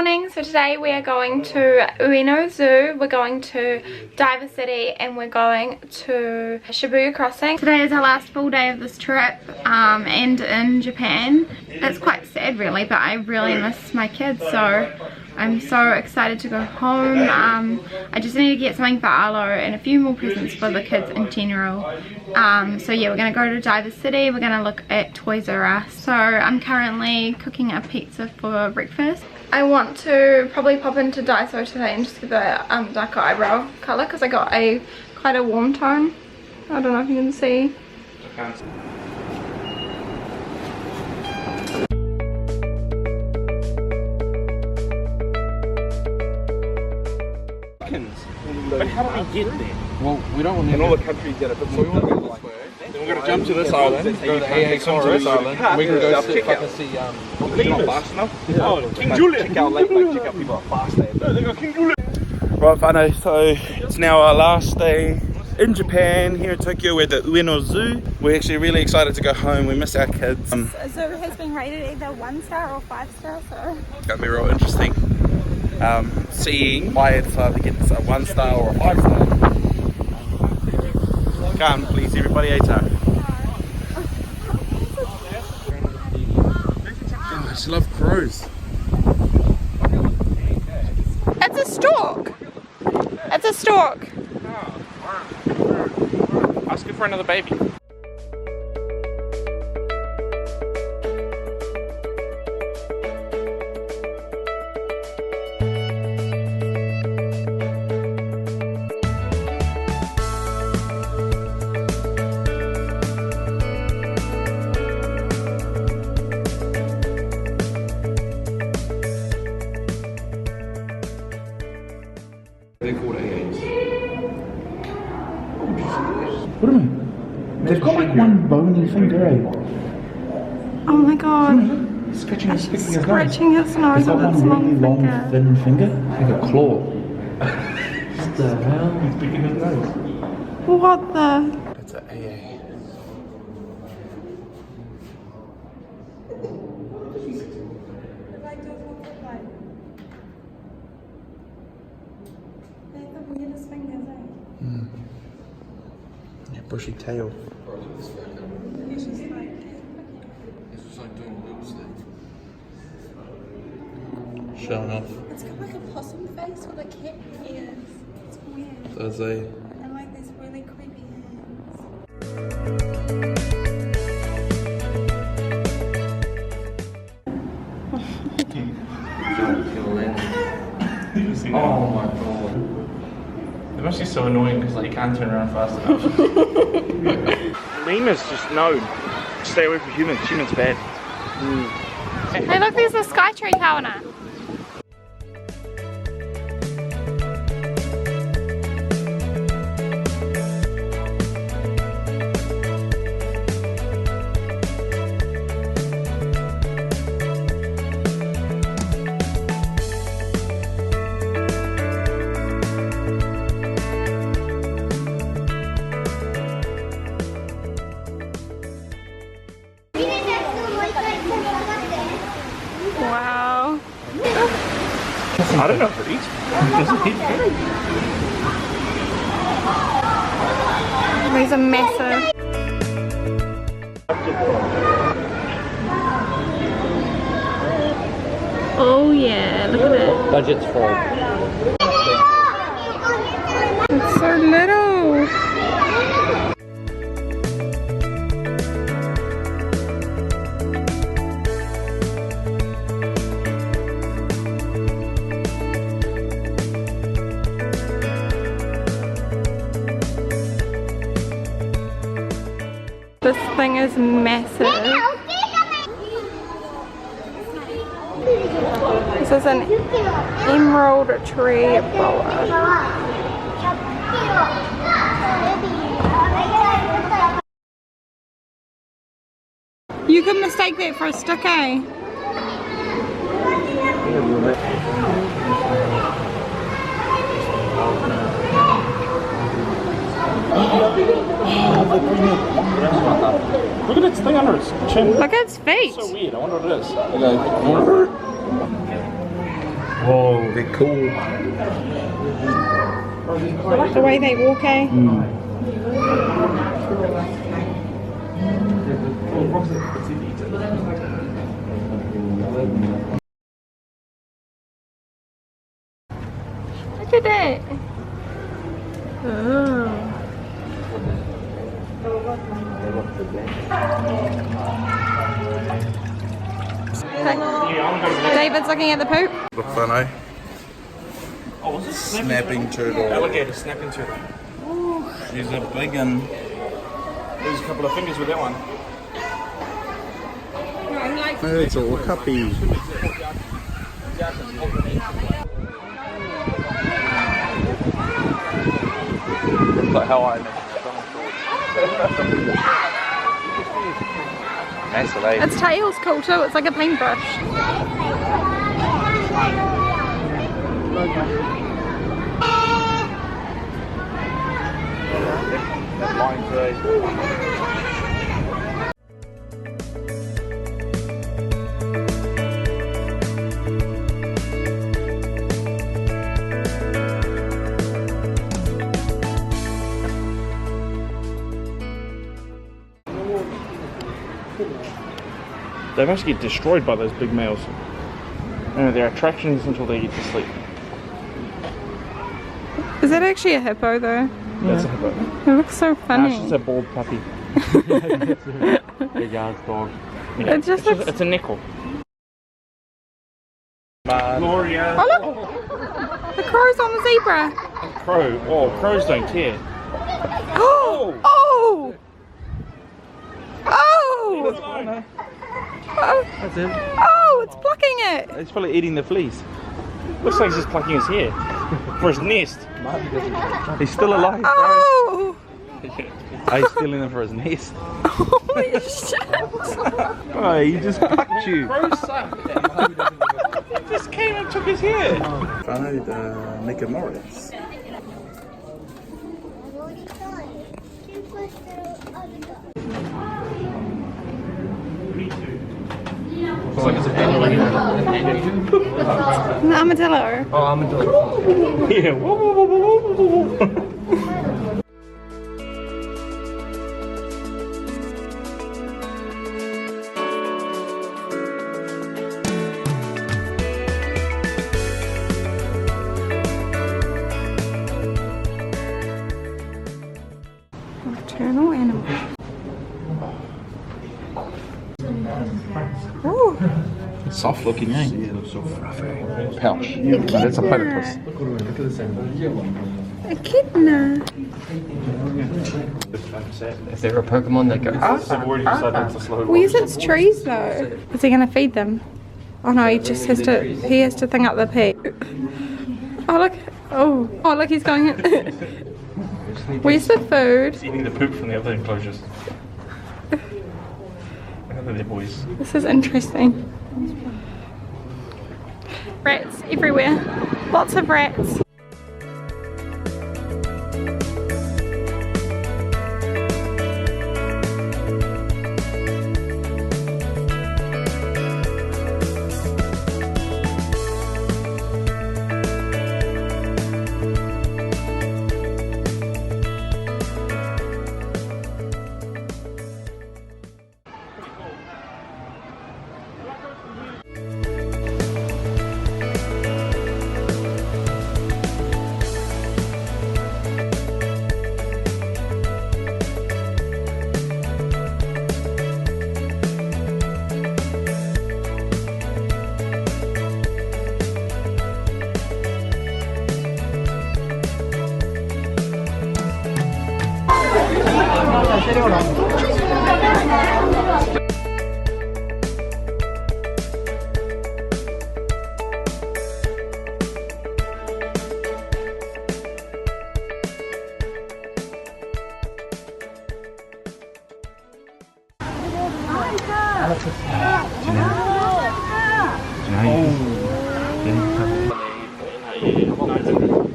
morning. So today we are going to Ueno Zoo, we're going to Diver City, and we're going to Shibuya Crossing. Today is our last full day of this trip and in Japan. It's quite sad really, but I really miss my kids, so I'm so excited to go home. I just need to get something for Arlo and a few more presents for the kids in general. So yeah, we're going to go to Diver City, we're going to look at Toys R Us. So I'm currently cooking a pizza for breakfast. I want to probably pop into Daiso today and just get the darker eyebrow colour because I got quite a warm tone. I don't know if you can see. But how do we get there? Well, we don't want to. And all the countries get it, but so we want to go this way. Then we're going to jump to this island, go to AA Forest, and we can go sit and see. They're not fast enough. Oh, King Julian. Check out late, check out people are fast there. No, they got King Julian. Right, whānau, so it's now our last day in Japan, here in Tokyo. We're at the Ueno Zoo. We're actually really excited to go home. We miss our kids. The zoo has been rated either 1-star or 5-star, so it's going to be real interesting. Seeing why it's either gets a 1-star or a 5-star. Can't please everybody, Atar. Oh, I just love crows. it's a stork. It's a stork. Ask it for another baby. They're called AAs. What do you mean? They've got like one bony finger, eh? Oh my god. Scratching its nose. Scratching its nose It's got with its one really long, finger. thin finger, like a claw. What the hell? He's picking his nose. What the? That's an AA. Yeah, bushy tail. It's just like doing loops there. Showing off. It's got like a possum face with a cat ears. It's weird. Does they? And like these really creepy hands. Oh my god. It must be so annoying because like, you can't turn around fast enough. Lemurs just known. Stay away from humans. Humans bad. Hey look, there's a sky tree kawana. Wow. I don't know if it eats. Doesn't eat food. These are massive. Oh yeah, look at it. Budget's frog. It's so little. This thing is massive. This is an emerald tree boa. You could mistake that for a stick, eh? Look at its thing under its chin. Look at its feet. It's so weird. I wonder what it is. Whoa, they're cool. I like the way they walk, eh? Look at that. Oh. David's looking at the poop. Look fun, eh? Oh, was it Snapping turtle. Alligator snapping turtle. She's a big one. There's a couple of fingers with that one. It's all cuppy. Looks like how I imagine it. Its tail's cool too, it's like a paintbrush. That line today. They actually get destroyed by those big males. They're attractions until they get to sleep. Is that actually a hippo though? That's a hippo. It looks so funny. Nah, it's just a bald puppy. Big ass dog. Yeah, It just looks... it's a nickel. Gloria. Oh look! The crow's on the zebra! Crow. Oh, crows don't care. Oh! Oh! Oh! Oh! That's him. Oh! It's plucking it! He's probably eating the fleas. Looks like he's just plucking his hair for his nest. He's still alive. Oh! He's stealing them for his nest. Holy shit! Oh, he just plucked you. Crows suck. He just came and took his hair. Found Nick and Morris. An armadillo. Oh, armadillo. Yeah. Nocturnal animal. Ooh. Soft looking, eh? Yeah, so fluffy. Pouch. That's a platypus. Echidna. If they're a Pokemon, they go. Where's its trees though? Is he gonna feed them? Oh no, he just has to. He has to thing up the pee. Oh look! Oh, oh look! He's going. Where's the food? He's eating the poop from the other enclosures. Look at the boys. This is interesting. Rats everywhere. Lots of rats.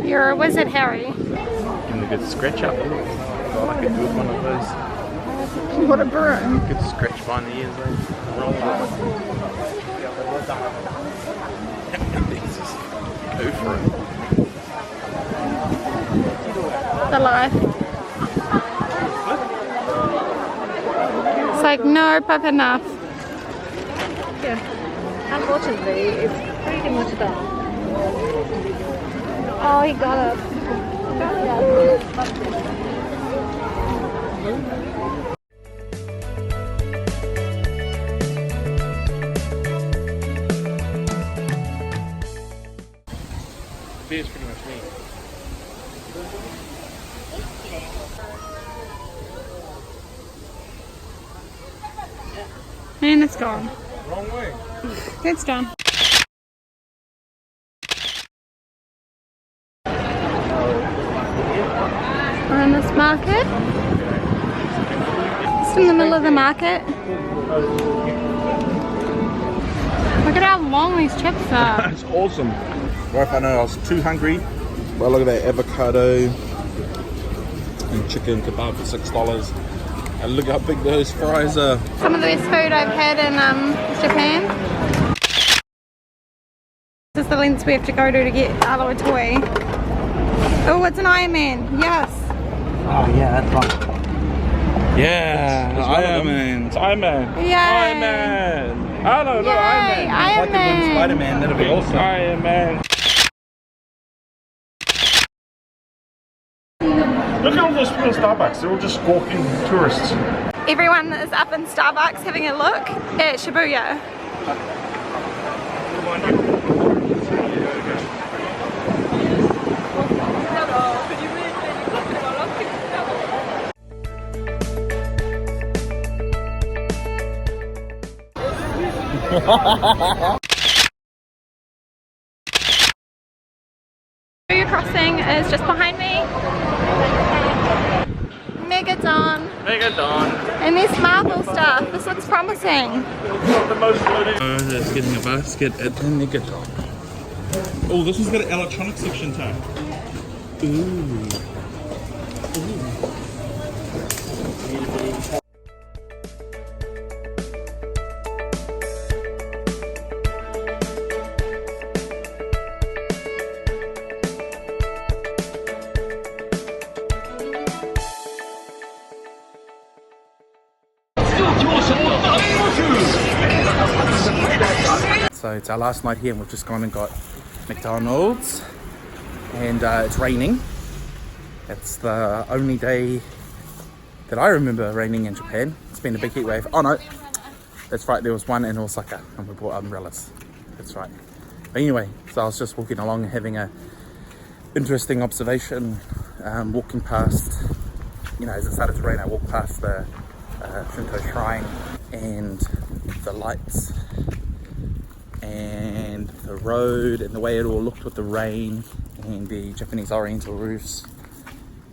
You're a wizard, Harry. Give him a good scratch up. Oh, I could do with one of those. What a broom. Good scratch behind the ears, though. Go for it. The life. It's like, no, pop enough. Yeah. Unfortunately, it's pretty much done. Oh, he got it. Beer's pretty much me. And it's gone. Wrong way. It's done. We're in this market. It's in the middle of the market. Look at how long these chips are. That's awesome. Well, if I know I was too hungry, well, look at that avocado and chicken kebab for $6. And look how big those fries are. Some of the best food I've had in Japan. This is the lengths we have to go to get Arlo a toy. Oh, it's an Iron Man. Yes. Oh yeah, that's right. Yeah, Iron Man. It's Iron Man. Yay. Iron Man. Oh no, no, Iron Man. Iron Man. Spider-Man, that'll be awesome. Iron Man. Look at all those people in Starbucks. They're all just squawking tourists. Everyone is up in Starbucks having a look at Shibuya. Shibuya crossing is just behind me. Megadon. Megadon. And there's Marvel stuff. This looks promising. The most loaded. It's getting a basket at the Megadon. Oh, this one's got an electronic section too. Ooh. So it's our last night here and we've just gone and got McDonald's and it's raining. It's the only day that I remember raining in Japan. It's been a big heat wave. Oh no, that's right, there was one in Osaka and we bought umbrellas. That's right. But anyway, so I was just walking along and having a interesting observation, walking past, you know, as it started to rain, I walked past the Shinto shrine and the lights and the road and the way it all looked with the rain and the Japanese oriental roofs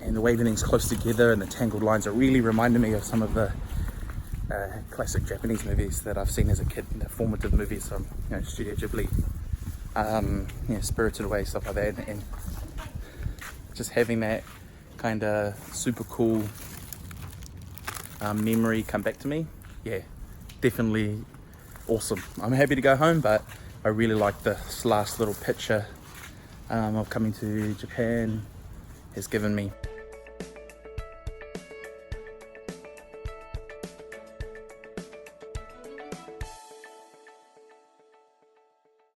and the way everything's close together and the tangled lines. It really reminded me of some of the classic Japanese movies that I've seen as a kid, the formative movies from, you know, Studio Ghibli, you know, Spirited Away, stuff like that, and just having that kind of super cool memory come back to me. Yeah, definitely awesome. I'm happy to go home, but I really like this last little picture of coming to Japan has given me.